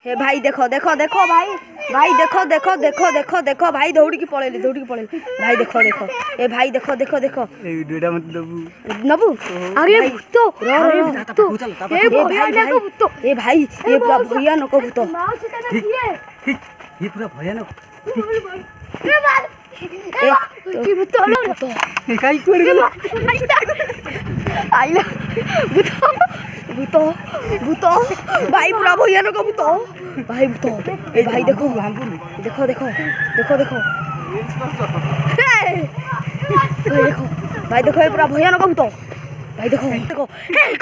हे भाई देखो देखो देखो भाई भाई देखो देखो देखो देखो देखो भाई दौड़ी की पळेले भाई देखो देखो ए भाई देखो देखो देखो ए वीडियोटा मत दबू नबू अरे भूतो तो ए भाई ए भाई ये पूरा भयानक भूतो ठीक ये पूरा भयानक ए की भूतो ए काई कोड गेलो आइला भूतो भूतो भूतो भाई पूरा भयानक भूतो भाई भूतो ए भाई देखो देखो देखो देखो देखो देखो भाई देखो ये पूरा भयानक भूतो भाई देखो देखो ए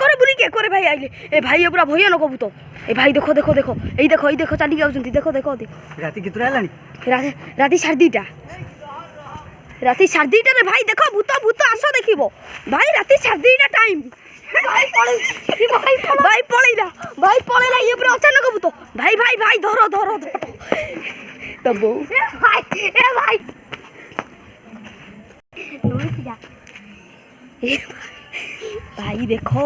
करे बुरी के करे भाई आइले ए भाई ये पूरा भयानक भूतो ए भाई देखो देखो देखो ए देखो चाली जाउछंती देखो देखो राती कितरा लानी राती 2:30 राती 2:30 रे भाई देखो भूतो भूतो आसो देखिबो भाई राती 2:30 टाइम भाई पळेला ये पूरा अचानक भूतो भाई भाई भाई धरो धरो तब ए भाई भाई देखो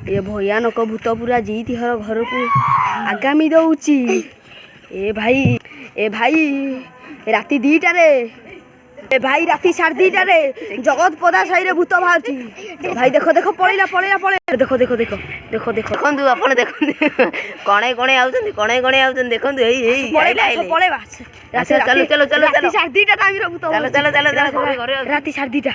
ये भयानक भूत पूरा जीती हर घर को आगामी दौची ए भाई राती 2:00 रे ए भाई राती 2:30 रे जगत पदा साई रे भूत बाहरची भाई देखो देखो पळेला देखो देखो देखो देखो देखो देखंतु आपण देखंतु कोणे कोणे आउछन देखंतु एई पळेबा चलो चलो चलो चलो 2:30 टाइम रे भूत चलो चलो चलो चलो घरे राती 2:30